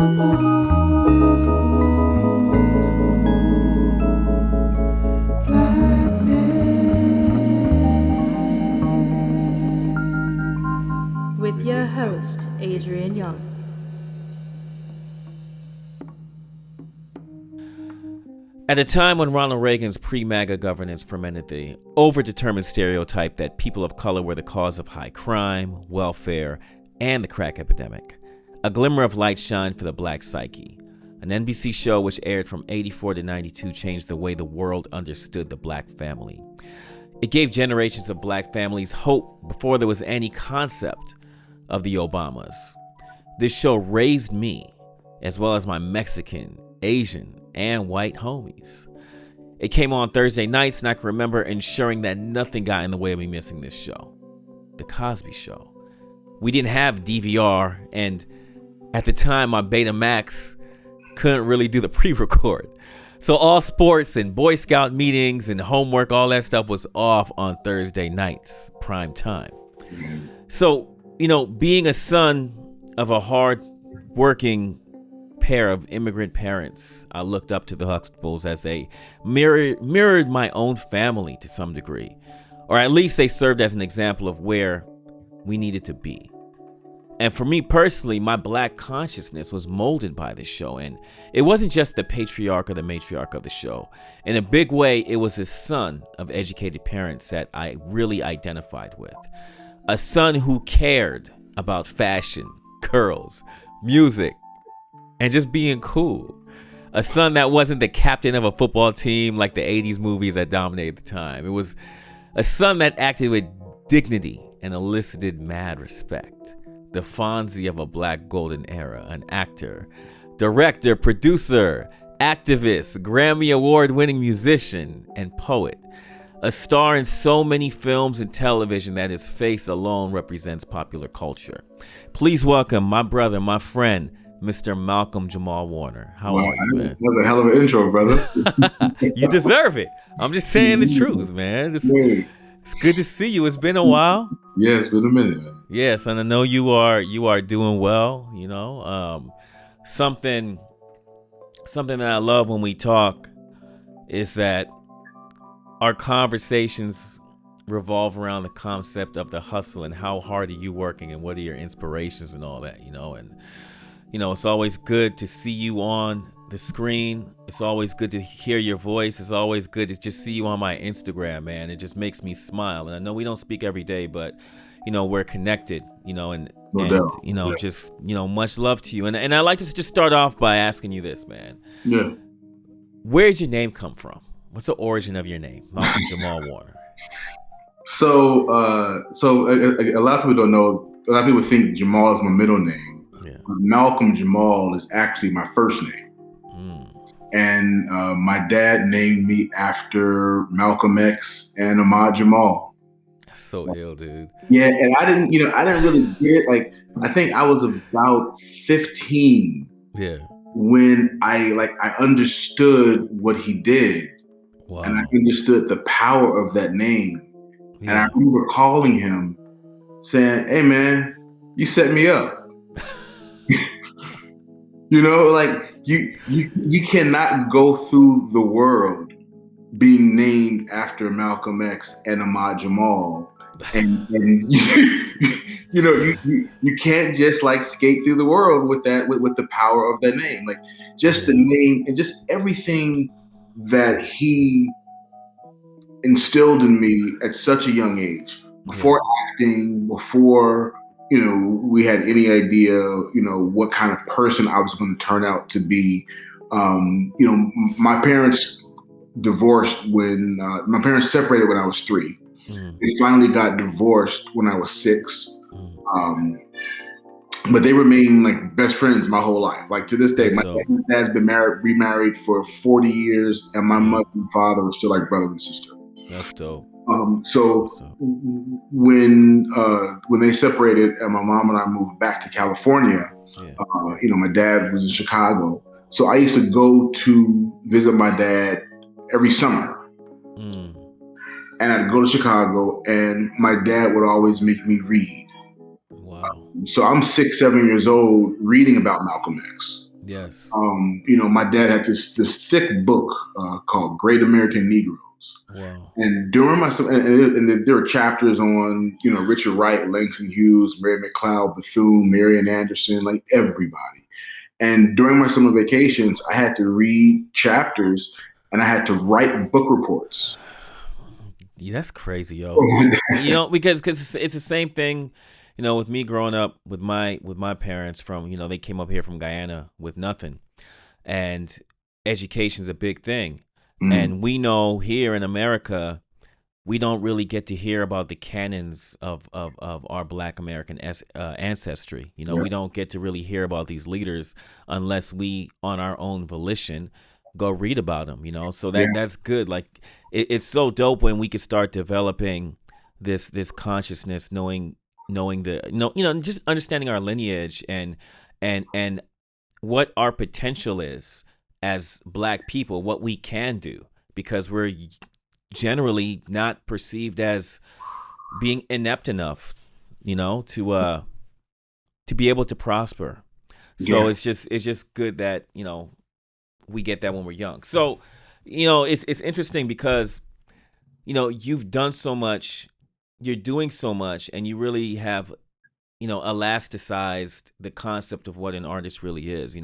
With your host, Adrian Young. At a time when Ronald Reagan's pre-MAGA governance fermented the overdetermined stereotype that people of color were the cause of high crime, welfare, and the crack epidemic, a glimmer of light shined for the black psyche. An NBC show which aired from 84 to 92 changed the way the world understood the black family. It gave generations of black families hope before there was any concept of the Obamas. This show raised me, as well as my Mexican, Asian, and white homies. It came on Thursday nights, and I can remember ensuring that nothing got in the way of me missing this show. The Cosby Show. We didn't have DVR, and at the time, my Betamax couldn't really do the pre-record. So all sports and Boy Scout meetings and homework, all that stuff was off on Thursday nights, prime time. So, being a son of a hard-working pair of immigrant parents, I looked up to the Huxtables as they mirrored my own family to some degree, or at least they served as an example of where we needed to be. And for me personally, my black consciousness was molded by this show, and it wasn't just the patriarch or the matriarch of the show. In a big way, it was a son of educated parents that I really identified with. A son who cared about fashion, girls, music, and just being cool. A son that wasn't the captain of a football team like the 80s movies that dominated the time. It was a son that acted with dignity and elicited mad respect. The Fonzie of a black golden era, an actor, director, producer, activist, Grammy Award-winning musician, and poet. A star in so many films and television that his face alone represents popular culture. Please welcome my brother, my friend, Mr. Malcolm Jamal Warner. How are you, man? That was a hell of an intro, brother. You deserve it. I'm just saying the truth, man. It's good to see you. It's been a while. Yeah, it's been a minute, man. Yes, and I know you are doing well. Something that I love when we talk is that our conversations revolve around the concept of the hustle and how hard are you working and what are your inspirations and all that, and it's always good to see you on the screen. It's always good to hear your voice. It's always good to just see you on my Instagram, man. It just makes me smile. And I know we don't speak every day, but we're connected, just much love to you. And I like to just start off by asking you this, man. Yeah. Where did your name come from? What's the origin of your name, Malcolm Jamal Warner? So a lot of people don't know. A lot of people think Jamal is my middle name. Yeah. Malcolm Jamal is actually my first name. And my dad named me after Malcolm X and Ahmad Jamal. That's so ill, dude. Yeah, and I didn't really get it. Like, I think I was about 15. Yeah. When I understood what he did. Wow. And I understood the power of that name. Yeah. And I remember calling him saying, "Hey man, you set me up." You cannot go through the world being named after Malcolm X and Ahmad Jamal. And you can't just skate through the world with that, with the power of that name. Like, just the name and just everything that he instilled in me at such a young age, before acting, before we had any idea what kind of person I was going to turn out to be. My parents divorced when my parents separated when I was 3. They finally got divorced when I was 6. But they remain best friends my whole life. Like, to this day, my dad's been remarried for 40 years, and my mother and father are still like brother and sister. That's dope. So when they separated and my mom and I moved back to California, my dad was in Chicago. So I used to go to visit my dad every summer. And I'd go to Chicago, and my dad would always make me read. Wow. So I'm 6, 7 years old reading about Malcolm X. Yes. My dad had this thick book called Great American Negroes. Wow. And during my and there were chapters on Richard Wright, Langston Hughes, Mary McLeod Bethune, Marian Anderson, like everybody. And during my summer vacations, I had to read chapters and I had to write book reports. Yeah, that's crazy, yo. Because it's the same thing, with me growing up with my parents from, they came up here from Guyana with nothing, and education's a big thing, and we know here in America, we don't really get to hear about the canons of our Black American ancestry. Yeah. We don't get to really hear about these leaders unless we, on our own volition, go read about them. So that's good. Like it's so dope when we can start developing this consciousness, knowing just understanding our lineage and what our potential is as Black people, what we can do, because we're generally not perceived as being inept enough, to be able to prosper. So it's just good that, we get that when we're young. So, it's interesting because, you've done so much, you're doing so much, and you really have, elasticized the concept of what an artist really is.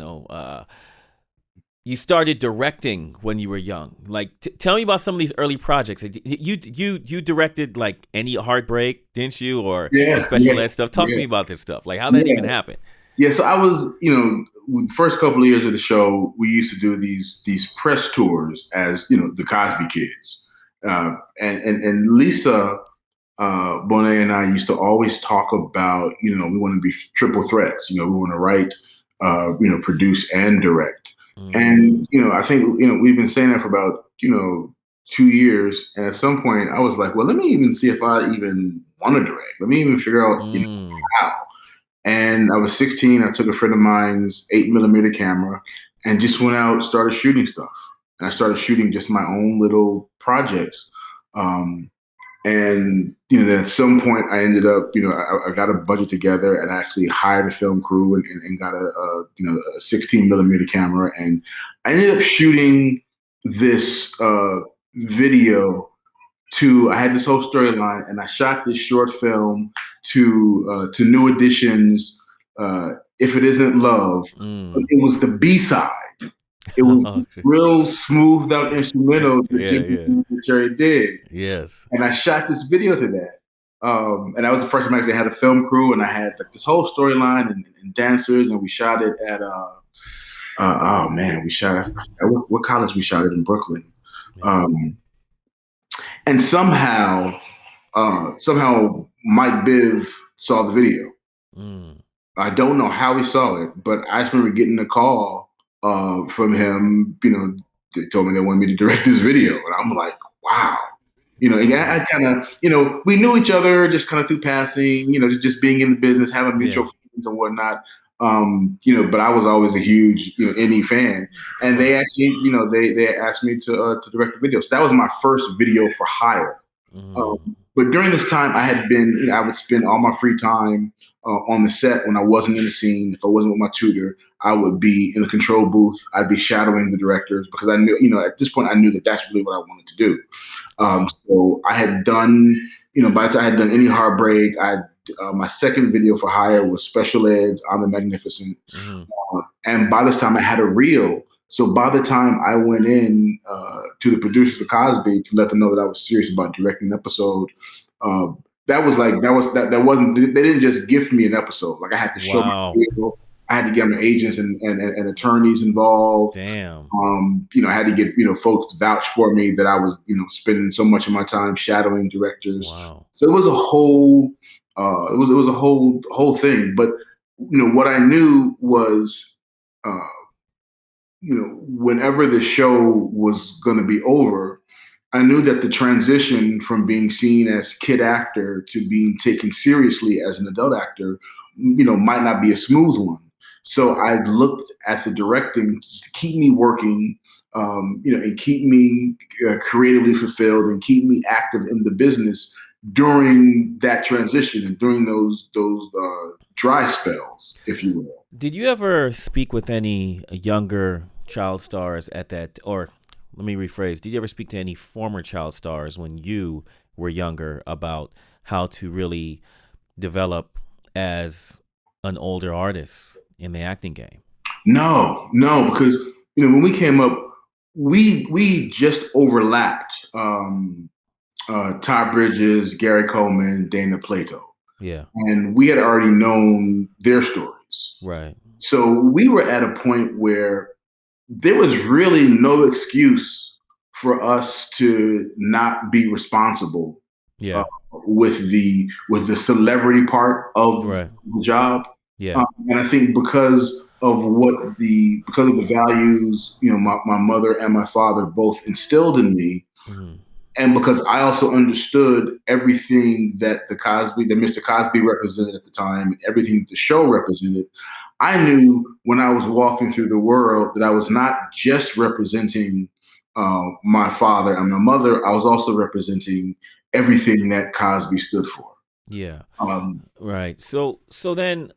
You started directing when you were young. Like, tell me about some of these early projects. You directed like Any Heartbreak, didn't you, or special ed stuff? Talk to me about this stuff. Like, how that even happened? Yeah, so I was, the first couple of years of the show, we used to do these press tours as the Cosby Kids, and Lisa Bonet and I used to always talk about we want to be triple threats. We want to write, produce and direct. And I think we've been saying that for about 2 years, and at some point I was like, well, let me even see if I even want to direct. Let me even figure out how. And I was 16. I took a friend of mine's 8mm camera and just went out, started shooting stuff. And I started shooting just my own little projects. And then at some point I ended up, I got a budget together and actually hired a film crew and got a 16mm camera. And I ended up shooting this video I had this whole storyline, and I shot this short film to New Edition's If It Isn't Love. But it was the B-side. It was real smoothed out instrumental that Jerry did. Yes. And I shot this video to that. And that was the first time I actually had a film crew, and I had like this whole storyline and dancers, and we shot it at we shot at what college we shot it in Brooklyn. And somehow Mike Biv saw the video. I don't know how he saw it, but I just remember getting a call from him. They told me they wanted me to direct this video, and I'm like, wow. I kind of, we knew each other just kind of through passing, just being in the business, having mutual friends and whatnot. But I was always a huge, NE fan, and they actually, they asked me to direct the video. So that was my first video for hire. But during this time, I would spend all my free time on the set when I wasn't in the scene. If I wasn't with my tutor, I would be in the control booth. I'd be shadowing the directors because I knew, at this point, I knew that that's really what I wanted to do. So I had done, by the time I had done Any Heartbreak, my second video for hire was Special Ed's I'm the Magnificent. And by this time I had a reel. So by the time I went in to the producers of Cosby to let them know that I was serious about directing an episode, they didn't just gift me an episode. Like I had to show my reel. I had to get my agents and attorneys involved. Damn. I had to get, folks to vouch for me that I was, spending so much of my time shadowing directors. Wow. So it was a whole, it was a whole thing. But, what I knew was, whenever the show was going to be over, I knew that the transition from being seen as kid actor to being taken seriously as an adult actor, might not be a smooth one. So I looked at the directing just to keep me working, and keep me creatively fulfilled and keep me active in the business during that transition and during those dry spells, if you will. Did you ever speak with any younger child stars at that, or let me rephrase, did you ever speak to any former child stars when you were younger about how to really develop as an older artist in the acting game? No, because when we came up, we just overlapped Todd Bridges, Gary Coleman, Dana Plato. Yeah. And we had already known their stories. Right. So we were at a point where there was really no excuse for us to not be responsible Yeah. with the celebrity part of Right. the job. Yeah. And I think because of the values, my mother and my father both instilled in me, Mhm. and because I also understood everything that Mr. Cosby represented at the time, everything that the show represented, I knew when I was walking through the world that I was not just representing my father and my mother. I was also representing everything that Cosby stood for. Yeah. Um, Right. So then,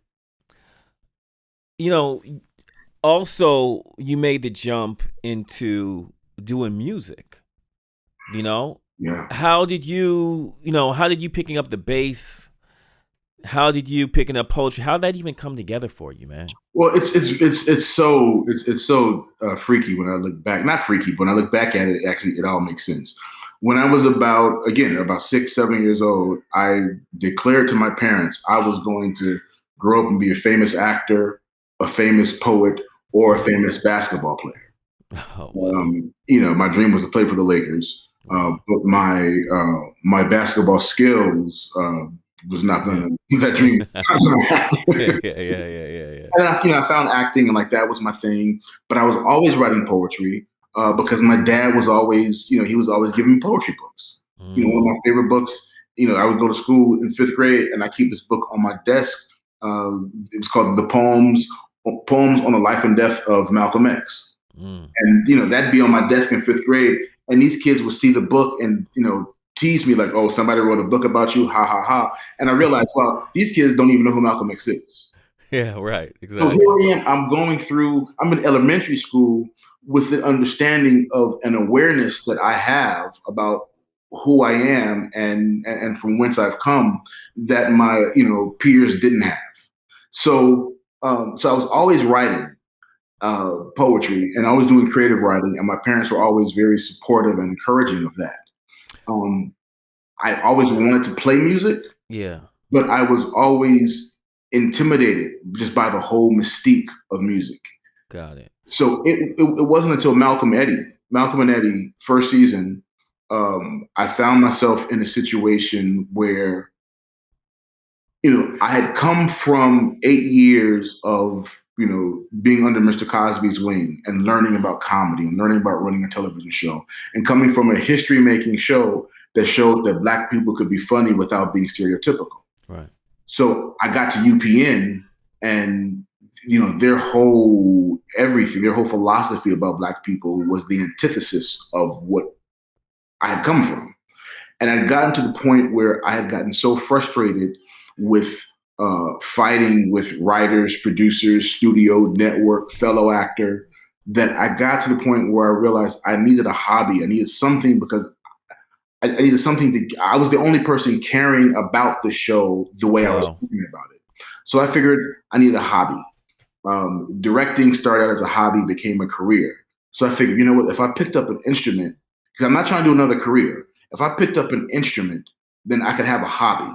also you made the jump into doing music. yeah. How did you picking up the bass? How did you picking up poetry? How did that even come together for you, man? Well, it's so freaky when I look back. Not freaky, but when I look back at it, actually, it all makes sense. When I was about 6, 7 years old, I declared to my parents I was going to grow up and be a famous actor, a famous poet, or a famous basketball player. Oh, wow. My dream was to play for the Lakers, but my basketball skills was not going to that dream. Yeah. And I found acting, and that was my thing. But I was always writing poetry because my dad was always, he was always giving me poetry books. One of my favorite books. I would go to school in 5th grade, and I keep this book on my desk. It was called "The Poems on the Life and Death of Malcolm X." And that'd be on my desk in 5th grade, and these kids would see the book and tease me like, "Oh, somebody wrote a book about you, ha ha ha." And I realized, well, these kids don't even know who Malcolm X is. Yeah, right. Exactly. So here I am. I'm in elementary school with the understanding of an awareness that I have about who I am and from whence I've come that my peers didn't have. So so I was always writing poetry and always doing creative writing, and my parents were always very supportive and encouraging of that. I always wanted to play music. Yeah. But I was always intimidated just by the whole mystique of music. Got it. So it wasn't until Malcolm and Eddie first season, I found myself in a situation where, I had come from 8 years of, being under Mr. Cosby's wing and learning about comedy and learning about running a television show and coming from a history-making show that showed that Black people could be funny without being stereotypical. Right. So I got to UPN, and their whole philosophy about Black people was the antithesis of what I had come from. And I'd gotten to the point where I had gotten so frustrated with fighting with writers, producers, studio, network, fellow actor, that I got to the point where I realized I needed a hobby. I needed something because I needed something I was the only person caring about the show the way I was thinking about it. So I figured I needed a hobby. Directing started out as a hobby, became a career. So I figured, what, if I picked up an instrument, because I'm not trying to do another career. If I picked up an instrument, then I could have a hobby.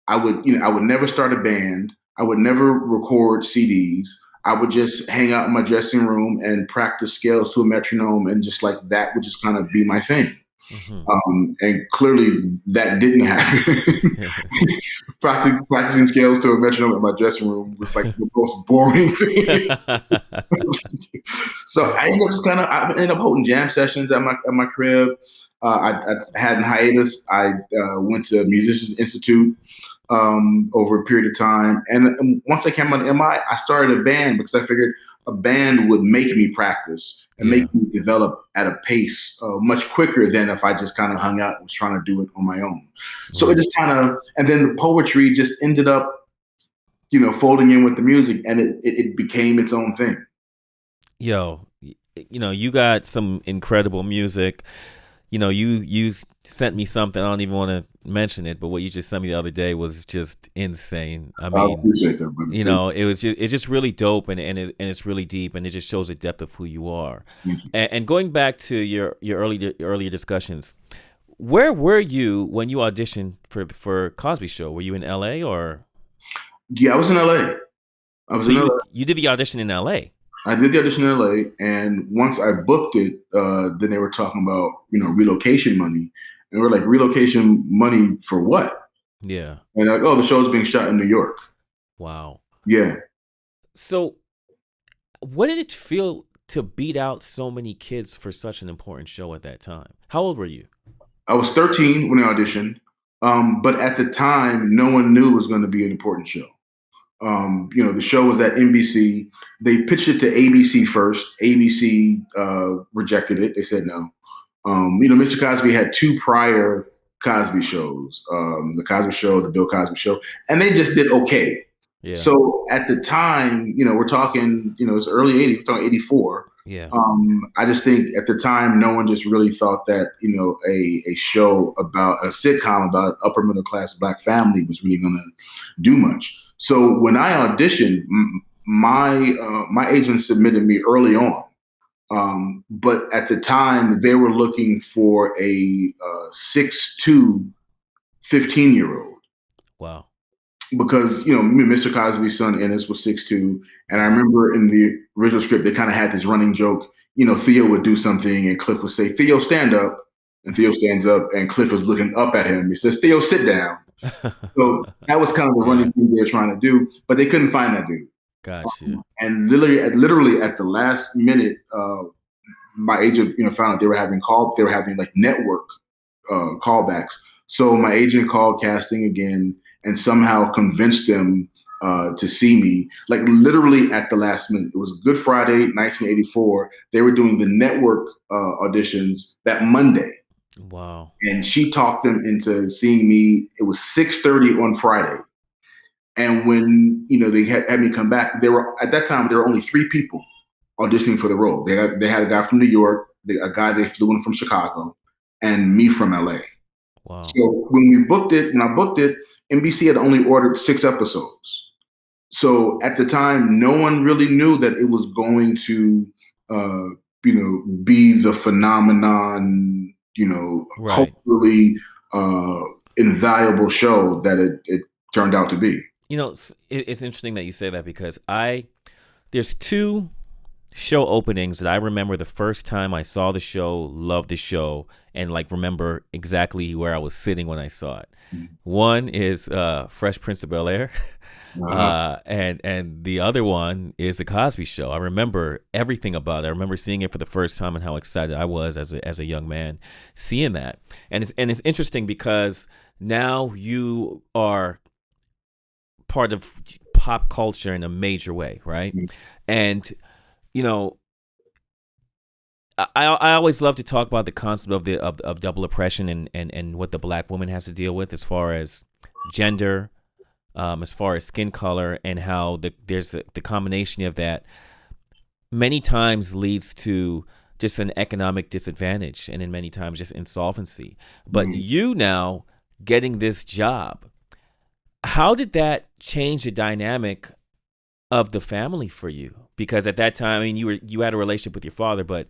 I would never start a band. I would never record CDs. I would just hang out in my dressing room and practice scales to a metronome, and just that would just kind of be my thing. Mm-hmm. And clearly that didn't happen. Practicing scales to a metronome in my dressing room was the most boring thing. So I ended up holding jam sessions at my crib. I had in hiatus. I went to Musicians Institute. over a period of time. And once I came out of MI, I started a band because I figured a band would make me practice and Yeah. make me develop at a pace much quicker than if I just kind of hung out and was trying to do it on my own. So it Right. just kind of, and then the poetry just ended up, folding in with the music, and it became its own thing. Yo, you got some incredible music. You sent me something. I don't even want to mention it, but what you just sent me the other day was just insane. I I mean, appreciate that, brother. it's just really dope, and it's really deep, and it just shows the depth of who you are. Thank you. And going back to your earlier discussions, where were you when you auditioned for Cosby Show? Were you in L.A. or? Yeah, I was in LA. I was So in you LA. you did the audition in L.A. I did the audition in LA, and once I booked it, then they were talking about relocation money, and we're like, relocation money for what? Yeah. And they're like, oh, the show's being shot in New York. Wow. Yeah, So what did it feel to beat out so many kids for such an important show at that time? How old were you? I was 13 when I auditioned, but at the time, no one knew it was going to be an important show. The show was at NBC. They pitched it to ABC first. ABC rejected it. They said no. Mr. Cosby had two prior Cosby shows, the Cosby Show, the Bill Cosby Show, and they just did okay. Yeah. So at the time, we're talking, it's early 80s, we're talking 84. Yeah. I just think at the time, no one just really thought that, a show about a sitcom about upper middle class Black family was really going to do much. So when I auditioned, my agent submitted me early on. But at the time, they were looking for a 6'2", 15-year-old. Wow. Because, Mr. Cosby's son Ennis was 6'2", and I remember in the original script, they kind of had this running joke. Theo would do something, and Cliff would say, "Theo, stand up," and Theo stands up, and Cliff is looking up at him. He says, "Theo, sit down." So that was kind of the running thing they were trying to do, but they couldn't find that dude. Gotcha. And literally at the last minute, my agent, found out they were having like network callbacks. So my agent called casting again and somehow convinced them to see me, like literally at the last minute. It was Good Friday, 1984. They were doing the network auditions that Monday. Wow. And she talked them into seeing me. It was 6:30 on Friday. And when, they had me come back, at that time, there were only 3 people auditioning for the role. They had a guy from New York, a guy they flew in from Chicago, and me from LA. Wow. So when I booked it, NBC had only ordered 6 episodes. So at the time, no one really knew that it was going to, be the phenomenon, Right. culturally invaluable show that it turned out to be. It's interesting that you say that because there's 2 show openings that I remember the first time I saw the show, loved the show, and remember exactly where I was sitting when I saw it. Mhm. One is Fresh Prince of Bel-Air, Uh-huh. and the other one is the Cosby Show. I remember everything about it. I remember seeing it for the first time and how excited I was as a young man seeing that. And it's interesting because now you are part of pop culture in a major way, right? Mhm. And I always love to talk about the concept of double oppression and what the Black woman has to deal with as far as gender, as far as skin color, and how there's the combination of that many times leads to just an economic disadvantage, and in many times just insolvency. But Mhm. you now getting this job, how did that change the dynamic of the family for you? Because at that time, I mean, you had a relationship with your father, but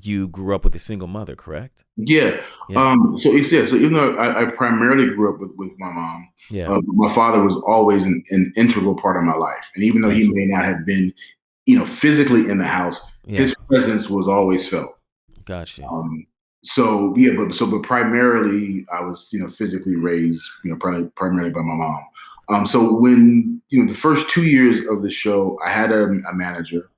you grew up with a single mother, correct? Yeah. Yeah. So even though I primarily grew up with my mom, Yeah. my father was always an integral part of my life. And even though he Gotcha. may not have been, physically in the house, Yeah. his presence was always felt. Gotcha. But primarily I was, physically raised, primarily by my mom. So when, the first 2 years of the show, I had a manager.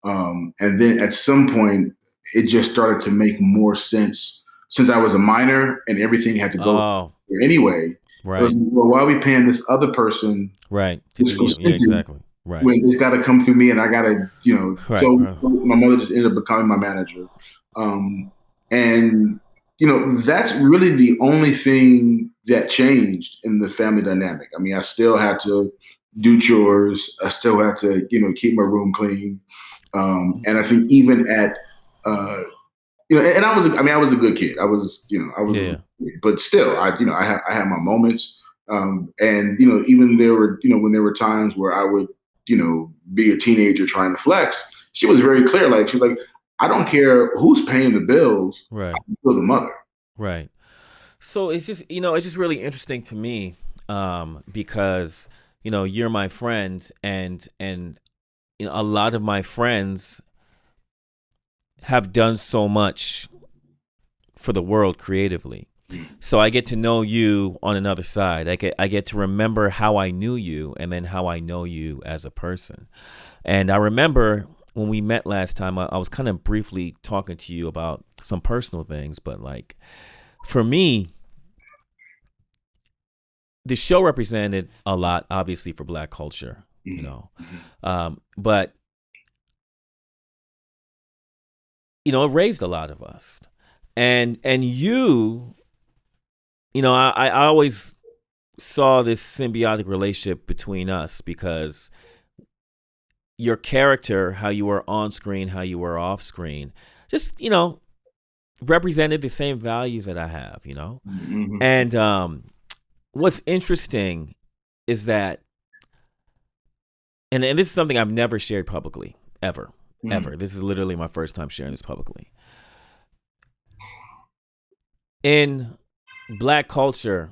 And then at some point, it just started to make more sense since I was a minor and everything had to go Oh, through anyway. It was Right. like, well, why are we paying this other person Right. To this do you. Yeah, percentage exactly. Right. when it's got to come through me and I got to, Right. so Right. my mother just ended up becoming my manager. And, that's really the only thing that changed in the family dynamic. I mean, I still had to do chores. I still had to, keep my room clean. And I think even at, uh, and I was a good kid. Yeah. Yeah. But still, I had my moments. And, even there were, when there were times where I would, be a teenager trying to flex, she was very clear. Like, she was like, I don't care who's paying the bills. Right. I'm still the mother. Right. So it's just really interesting to me, because you're my friend, and a lot of my friends have done so much for the world creatively. So I get to know you on another side. I get to remember how I knew you and then how I know you as a person. And I remember when we met last time, I was kind of briefly talking to you about some personal things, but like for me, the show represented a lot, obviously, for Black culture, but it raised a lot of us, and I always saw this symbiotic relationship between us because your character, how you were on screen, how you were off screen, just represented the same values that I have, Mm-hmm. and what's interesting is that, and this is something I've never shared publicly, ever. This is literally my first time sharing this publicly. In Black culture,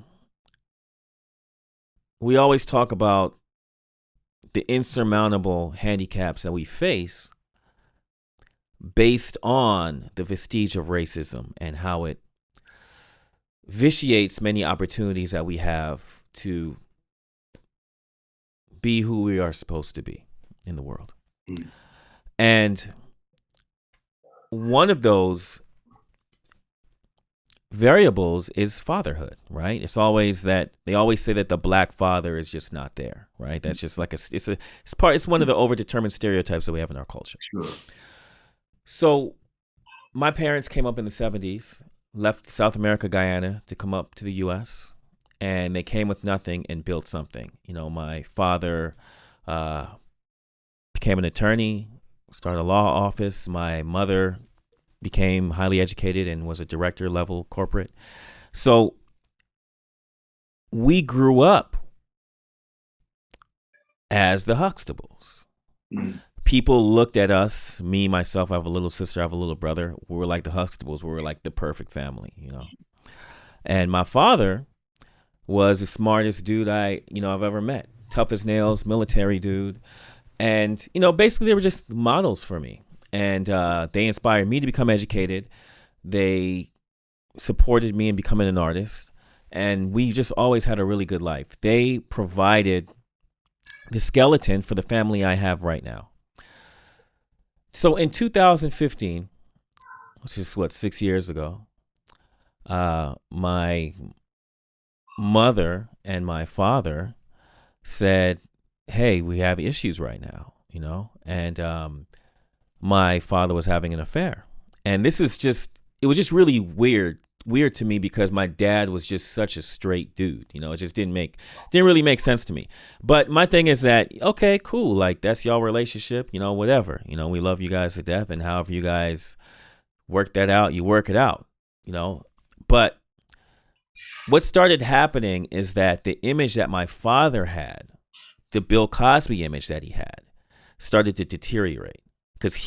we always talk about the insurmountable handicaps that we face based on the vestige of racism and how it vitiates many opportunities that we have to be who we are supposed to be in the world. And one of those variables is fatherhood, right? It's always that they always say that the Black father is just not there, right? That's just like it's one of the overdetermined stereotypes that we have in our culture. Sure. So my parents came up in the 70s, left South America, Guyana, to come up to the U.S., and they came with nothing and built something. My father became an attorney, started a law office. My mother became highly educated and was a director level corporate. So we grew up as the Huxtables. People looked at us, me, myself, I have a little sister, I have a little brother. We were like the Huxtables. We were like the perfect family, And my father was the smartest dude I've ever met. Tough as nails, military dude. And, basically they were just models for me. And they inspired me to become educated. They supported me in becoming an artist. And we just always had a really good life. They provided the skeleton for the family I have right now. So in 2015, which is 6 years ago, my mother and my father said, hey, we have issues right now, and my father was having an affair. And it was just really weird to me because my dad was just such a straight dude. It just didn't really make sense to me. But my thing is that, okay, cool. Like, that's y'all relationship, whatever. We love you guys to death, and however you guys work that out, you work it out, But what started happening is that the image that my father had, the Bill Cosby image that he had, started to deteriorate. Because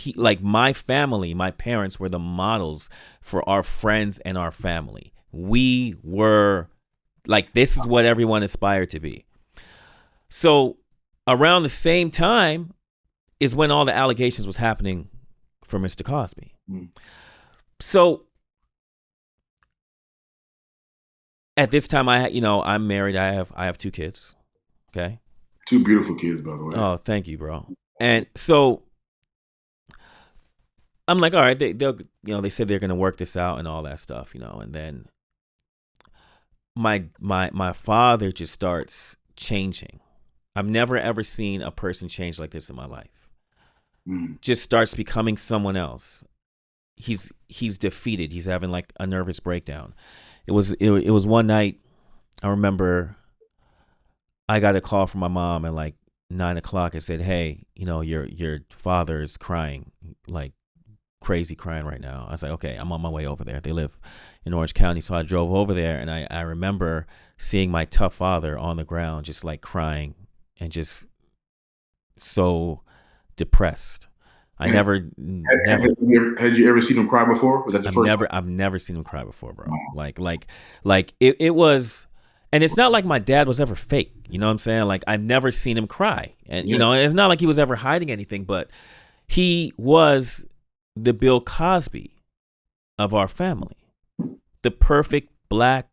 my family, my parents were the models for our friends and our family. We were this is what everyone aspired to be. So around the same time is when all the allegations was happening for Mr. Cosby. So at this time, I'm married. I have 2 kids. Okay. 2 beautiful kids, by the way. Oh, thank you, bro. And so I'm like, all right, they said they're going to work this out and all that stuff, And then my father just starts changing. I've never ever seen a person change like this in my life. Just starts becoming someone else. He's defeated. He's having like a nervous breakdown. It was one night. I remember I got a call from my mom at like 9:00. It said, "Hey, your father is crying, like crazy crying right now." I was like, "Okay, I'm on my way over there." They live in Orange County, so I drove over there, and I remember seeing my tough father on the ground, just like crying and just so depressed. I never. Had you ever seen him cry before? Was that the first? I've never seen him cry before, bro. Like it was, and it's not like my dad was ever fake. You know what I'm saying? Like I've never seen him cry, and it's not like he was ever hiding anything. But he was the Bill Cosby of our family, the perfect black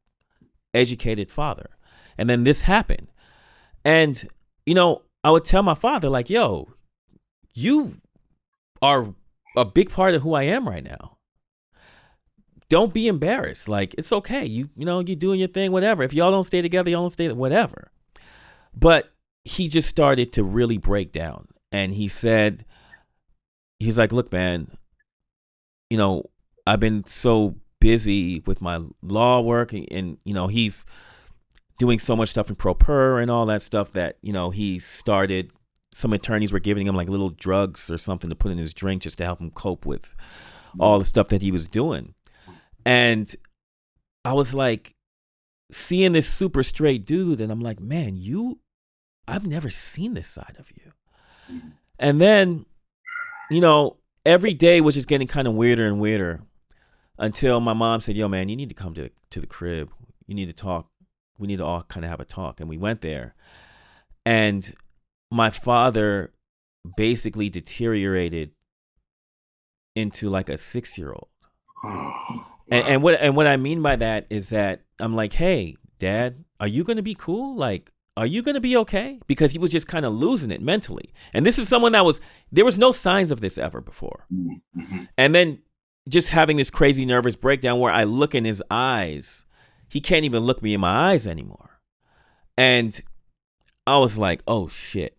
educated father. And then this happened, and I would tell my father like, "Yo, you are a big part of who I am right now. Don't be embarrassed. Like, it's okay. You're doing your thing, whatever. If y'all don't stay together, y'all don't stay, whatever." But he just started to really break down. And he's like, "Look, man, I've been so busy with my law work and he's doing so much stuff in pro per and all that stuff that, he started, some attorneys were giving him like little drugs or something to put in his drink just to help him cope with all the stuff that he was doing." And I was like seeing this super straight dude, and I'm like, "Man, I've never seen this side of you." And then, every day was just getting kind of weirder and weirder until my mom said, "Yo, man, you need to come to the crib. You need to talk. We need to all kind of have a talk." And we went there, and my father basically deteriorated into like a 6-year-old. And what I mean by that is that I'm like, "Hey, Dad, are you going to be cool? Like, are you going to be okay?" Because he was just kind of losing it mentally. And this is someone there was no signs of this ever before. And then just having this crazy nervous breakdown where I look in his eyes, he can't even look me in my eyes anymore. And I was like, "Oh shit."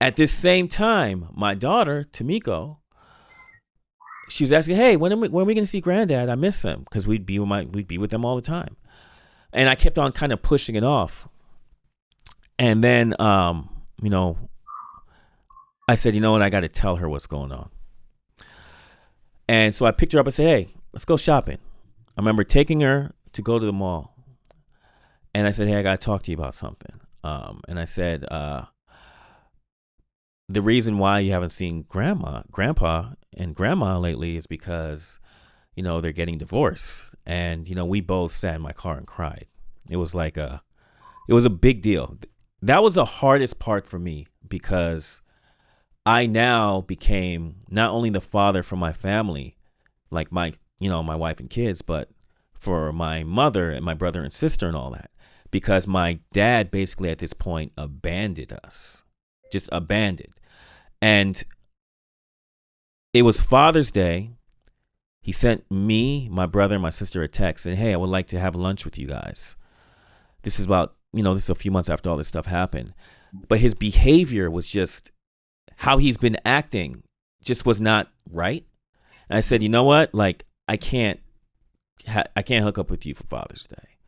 At this same time, my daughter, Tamiko, she was asking, "Hey, when are we going to see Granddad? I miss him," because we'd be with them all the time. And I kept on kind of pushing it off. And then, I said, "You know what? I got to tell her what's going on." And so I picked her up and said, "Hey, let's go shopping." I remember taking her to go to the mall. And I said, "Hey, I got to talk to you about something." And I said, "The reason why you haven't seen Grandpa and Grandma lately is because, they're getting divorced." And, we both sat in my car and cried. It was a big deal. That was the hardest part for me because I now became not only the father for my family, like my wife and kids, but for my mother and my brother and sister and all that, because my dad basically at this point abandoned us, just abandoned. And it was Father's Day. He sent me, my brother, and my sister a text saying, "Hey, I would like to have lunch with you guys." This is about, this is a few months after all this stuff happened. But his behavior was just, how he's been acting just was not right. And I said, "You know what? Like, I can't hook up with you for Father's Day."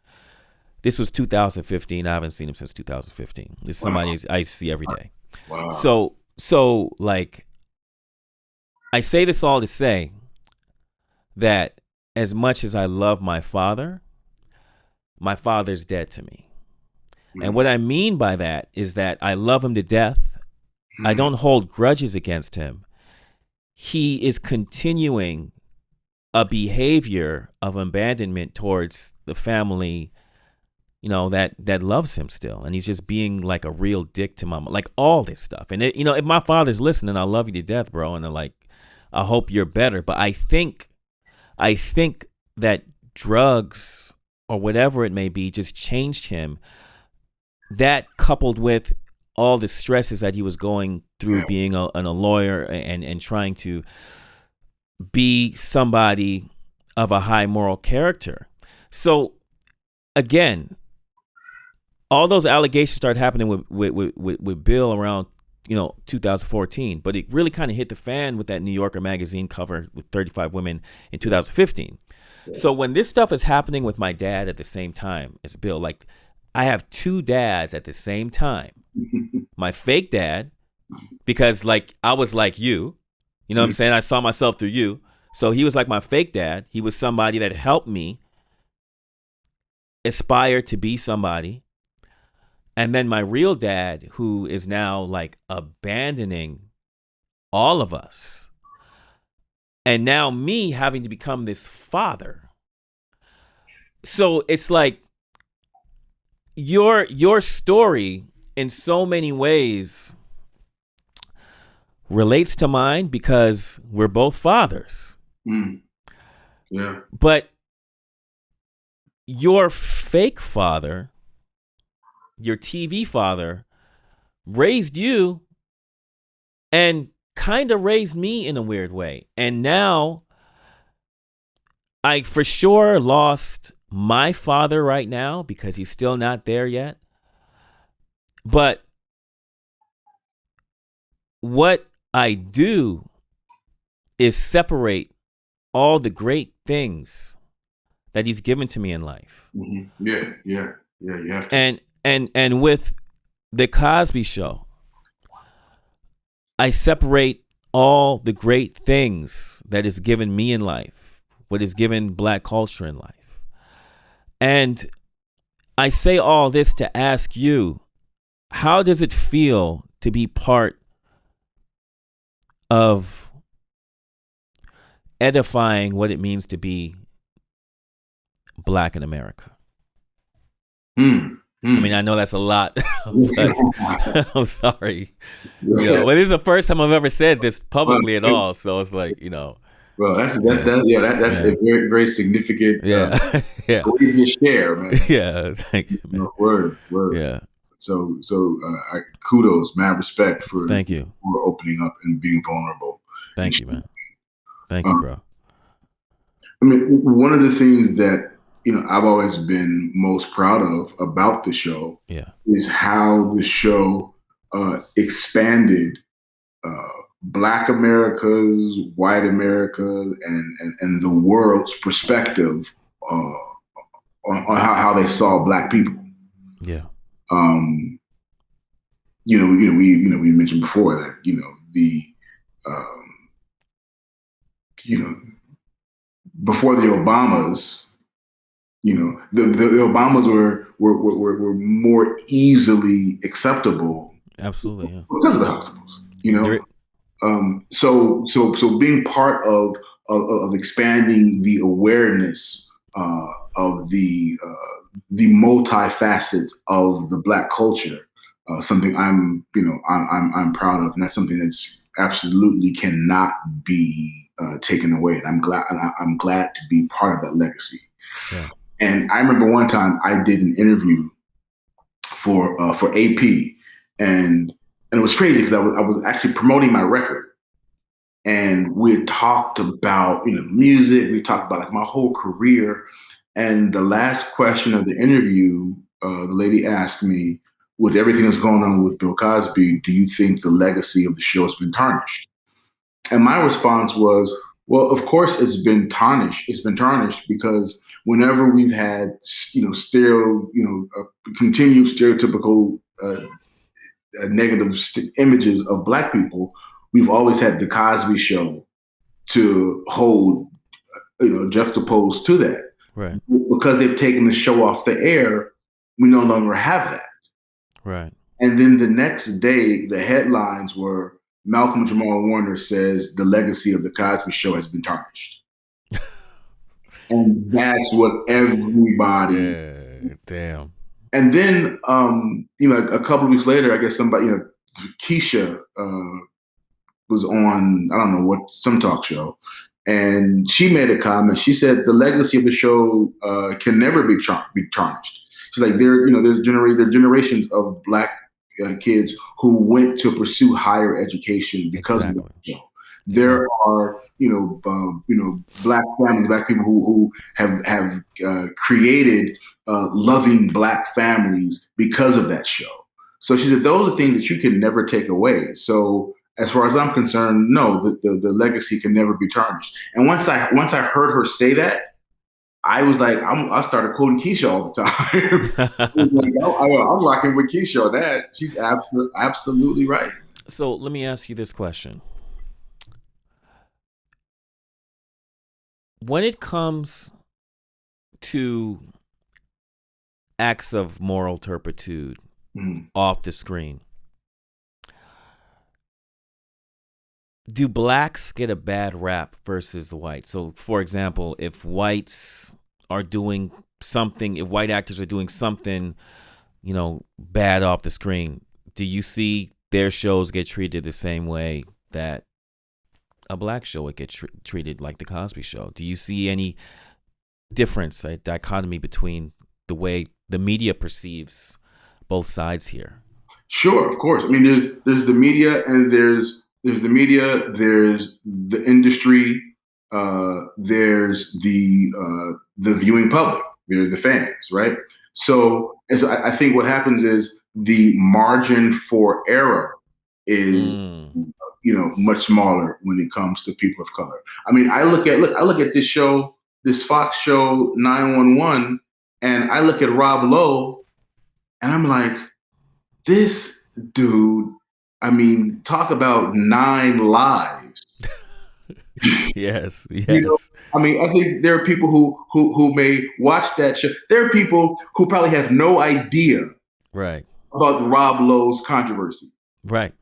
This was 2015. I haven't seen him since 2015. This is somebody I used to see every day. Wow. So like, I say this all to say that as much as I love my father's dead to me. And what I mean by that is that I love him to death. I don't hold grudges against him. He is continuing a behavior of abandonment towards the family, that loves him still. And he's just being like a real dick to mama, like all this stuff. And if my father's listening, I love you to death, bro. And I hope you're better. But I think that drugs or whatever it may be just changed him. That coupled with all the stresses that he was going through being a lawyer and trying to be somebody of a high moral character. So again, all those allegations started happening with Bill around 2014, but it really kind of hit the fan with that New Yorker magazine cover with 35 women in 2015. So when this stuff is happening with my dad at the same time as Bill, like I have two dads at the same time. My fake dad, because like I was like you know what I'm saying? I saw myself through you. So he was like my fake dad. He was somebody that helped me aspire to be somebody. And then my real dad, who is now like abandoning all of us. And now me having to become this father. So it's like your story in so many ways relates to mine because we're both fathers. Yeah. But your fake father, your TV father, raised you and kind of raised me in a weird way. And now I for sure lost my father right now because he's still not there yet. But what I do is separate all the great things that he's given to me in life. Mm-hmm. Yeah. You have to. And with the Cosby Show, I separate all the great things that is given me in life, what is given Black culture in life. And I say all this to ask you, how does it feel to be part of edifying what it means to be Black in America? I mean, I know that's a lot, but I'm sorry. But this is the first time I've ever said this publicly at all. So it's like, Well, that's a very, very significant. Yeah. What you just share, man. Yeah. Thank you, man. Word. Yeah. So kudos, mad respect for Thank you for opening up and being vulnerable. Thank you, man. Thank you, bro. I mean, one of the things that I've always been most proud of about the show is how the show expanded Black America's, white America, and the world's perspective on how they saw Black people. Yeah. We mentioned before that before the Obamas, the Obamas were more easily acceptable. Absolutely, yeah. Because of the Huxtables, So being part of expanding the awareness of the multifacets of the Black culture, something I'm proud of, and that's something that's absolutely cannot be taken away. And I'm glad to be part of that legacy. Yeah. And I remember one time I did an interview for AP, and it was crazy because I was actually promoting my record, and we had talked about music. We talked about like my whole career, and the last question of the interview, the lady asked me, with everything that's going on with Bill Cosby, do you think the legacy of the show has been tarnished? And my response was, well, of course it's been tarnished. It's been tarnished because whenever we've had, continued stereotypical negative images of Black people, we've always had the Cosby Show to hold, juxtaposed to that. Right. Because they've taken the show off the air, we no longer have that. Right. And then the next day, the headlines were Malcolm Jamal Warner says the legacy of the Cosby Show has been tarnished. And that's what everybody. Yeah, damn. And then, a couple of weeks later, I guess somebody, Keisha was on, I don't know what, some talk show. And she made a comment. She said the legacy of the show can never be tarnished. She's like, there's generations of Black kids who went to pursue higher education because of the show. There are, black families, black people who have created loving black families because of that show. So she said those are things that you can never take away. So as far as I'm concerned, no, the legacy can never be tarnished. And once I heard her say that, I was like, I started quoting Keisha all the time. I'm rocking with Keisha on that. She's absolutely right. So let me ask you this question. When it comes to acts of moral turpitude off the screen, do blacks get a bad rap versus the whites? So, for example, if whites are doing something, if white actors are doing something, bad off the screen, do you see their shows get treated the same way that a black show would get treated, like the Cosby Show? Do you see any difference, a dichotomy between the way the media perceives both sides here? Sure, of course. I mean, there's the media, and there's the media, there's the industry, there's the viewing public, there's the fans, right? So I think what happens is the margin for error is much smaller when it comes to people of color. I mean, I look at this show, this Fox show 911, and I look at Rob Lowe, and I'm like, this dude, I mean, talk about 9 lives. Yes. I mean, I think there are people who may watch that show. There are people who probably have no idea right about the Rob Lowe's controversy. Right.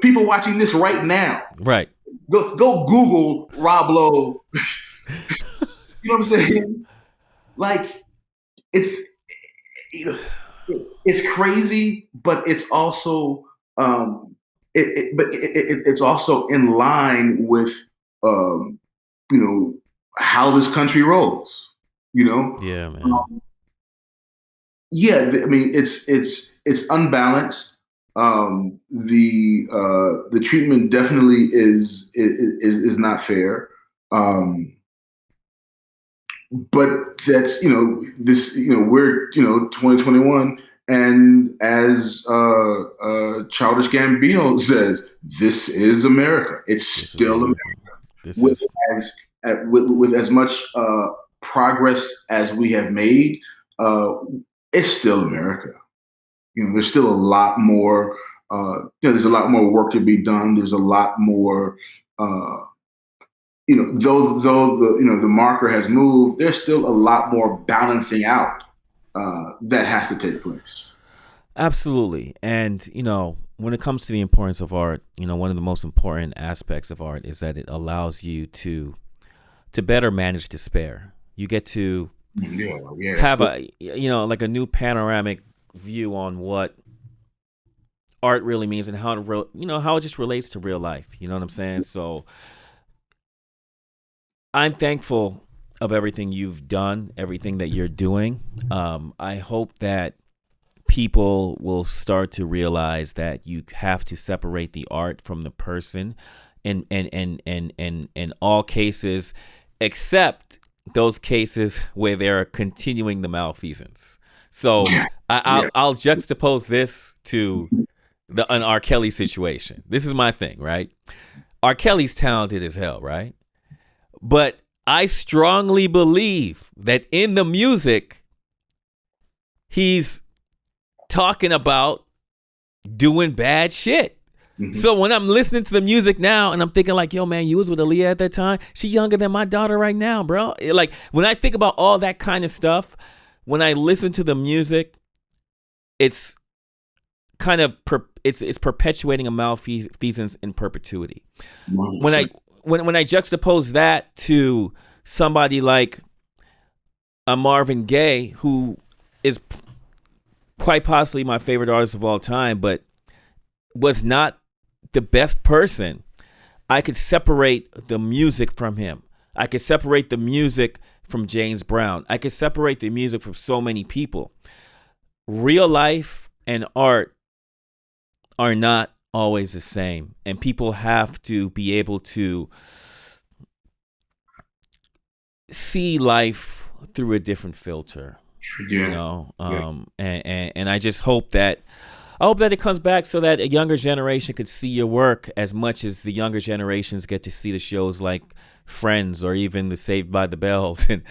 People watching this right now. Right. Go Google Rob Lowe. You know what I'm saying? Like, it's crazy, but it's also it's also in line with how this country rolls. Yeah, man. I mean, it's unbalanced. The treatment definitely is not fair. But that's this we're 2021, and as Childish Gambino says, this is America. It's still America. With as much progress as we have made, it's still America. There's still a lot more. There's a lot more work to be done. There's a lot more. Though the marker has moved, there's still a lot more balancing out that has to take place. Absolutely. And when it comes to the importance of art, one of the most important aspects of art is that it allows you to better manage despair. You get to have a like a new panoramic view on what art really means and how it just relates to real life. You know what I'm saying? So I'm thankful of everything you've done, everything that you're doing. I hope that people will start to realize that you have to separate the art from the person in all cases, except those cases where they're continuing the malfeasance. So I'll juxtapose this to an R. Kelly situation. This is my thing, right? R. Kelly's talented as hell, right? But I strongly believe that in the music, he's talking about doing bad shit. Mm-hmm. So when I'm listening to the music now and I'm thinking like, yo, man, you was with Aaliyah at that time. She younger than my daughter right now, bro. Like when I think about all that kind of stuff, when I listen to the music, it's kind of it's perpetuating a malfeasance in perpetuity. 100%. When I juxtapose that to somebody like a Marvin Gaye, who is quite possibly my favorite artist of all time, but was not the best person, I could separate the music from him. I could separate the music from James Brown. I could separate the music from so many people. Real life and art are not always the same, and people have to be able to see life through a different filter. Yeah. You know, and I just hope that it comes back so that a younger generation could see your work as much as the younger generations get to see the shows like Friends or even the Saved by the Bells and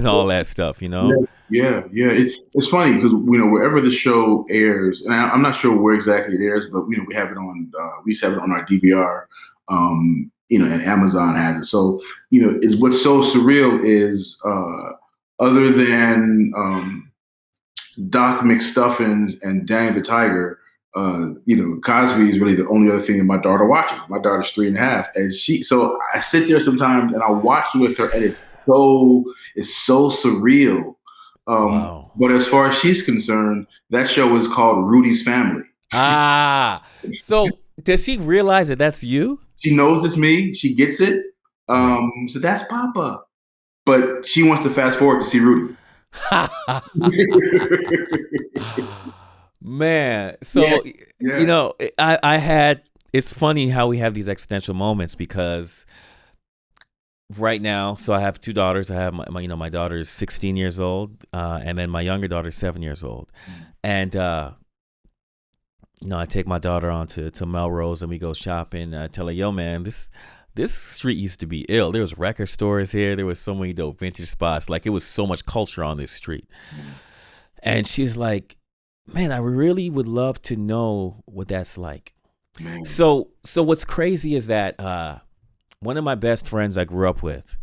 all that stuff, you know? Yeah. It's funny because wherever the show airs, and I'm not sure where exactly it airs, but we have it on. We used to have it on our DVR. And Amazon has it. So is what's so surreal is other than Doc McStuffins and Danny the Tiger, Cosby is really the only other thing that my daughter watches. My daughter's 3.5, and so I sit there sometimes and I watch with her, and it's so surreal. Wow. But as far as she's concerned, that show is called Rudy's Family. So does she realize that that's you? She knows it's me. She gets it. So that's Papa. But she wants to fast forward to see Rudy. Man, so I had. It's funny how we have these existential moments because right now, so I have 2 daughters. I have my daughter is 16 years old, and then my younger daughter is 7 years old, and I take my daughter on to Melrose and we go shopping. I tell her, yo, man, this street used to be ill. There was record stores here. There was so many dope vintage spots. Like, it was so much culture on this street. And she's like, man, I really would love to know what that's like. Man. So what's crazy is that one of my best friends I grew up with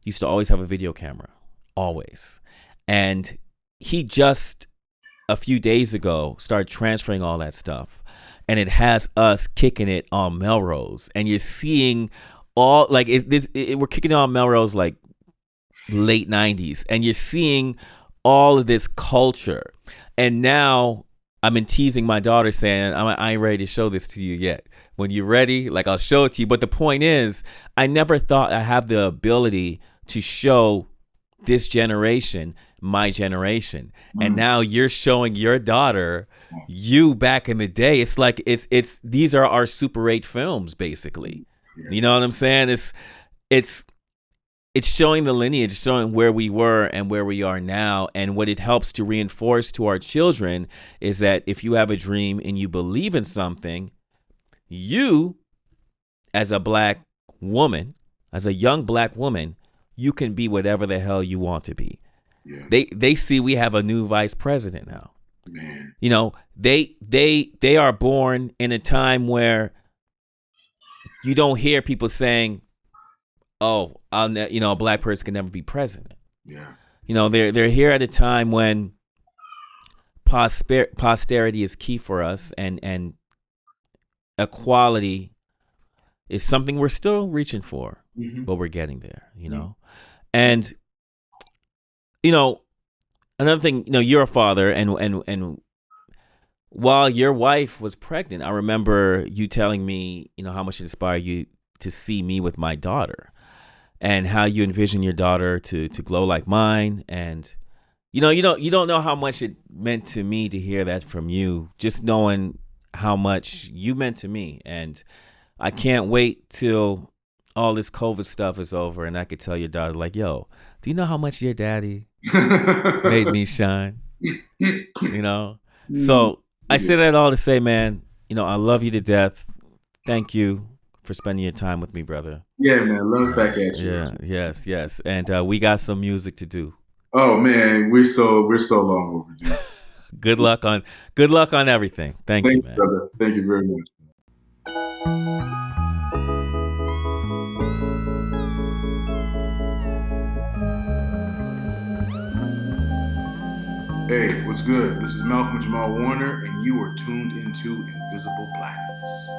used to always have a video camera, always. And he just a few days ago started transferring all that stuff. And it has us kicking it on Melrose. And you're seeing all, like, we're kicking it on Melrose like late 90s. And you're seeing all of this culture. And now I've been teasing my daughter saying, I ain't ready to show this to you yet. When you're ready, like, I'll show it to you. But the point is, I never thought I have the ability to show this generation, my generation. And now you're showing your daughter you back in the day. It's like it's these are our Super 8 films, basically. You know what I'm saying? It's showing the lineage, showing where we were and where we are now. And what it helps to reinforce to our children is that if you have a dream and you believe in something, you, as a black woman, as a young black woman, you can be whatever the hell you want to be. Yeah. They see we have a new vice president now. Man. They are born in a time where you don't hear people saying, "Oh, a black person can never be president." Yeah. They're here at a time when posterity is key for us, and equality is something we're still reaching for, but we're getting there. And another thing, you're a father, and while your wife was pregnant, I remember you telling me, how much it inspired you to see me with my daughter, and how you envision your daughter to glow like mine. And you don't know how much it meant to me to hear that from you, just knowing how much you meant to me. And I can't wait till all this COVID stuff is over and I could tell your daughter, like, yo, do you know how much your daddy made me shine? So I say that all to say, man, I love you to death. Thank you for spending your time with me, brother. Yeah, man. Love back at you. Yeah, yes. And we got some music to do. Oh man, we're so long overdue. Good luck on everything. Thank you, man. Brother. Thank you very much. Hey, what's good? This is Malcolm Jamal Warner, and you are tuned into Invisible Blackness.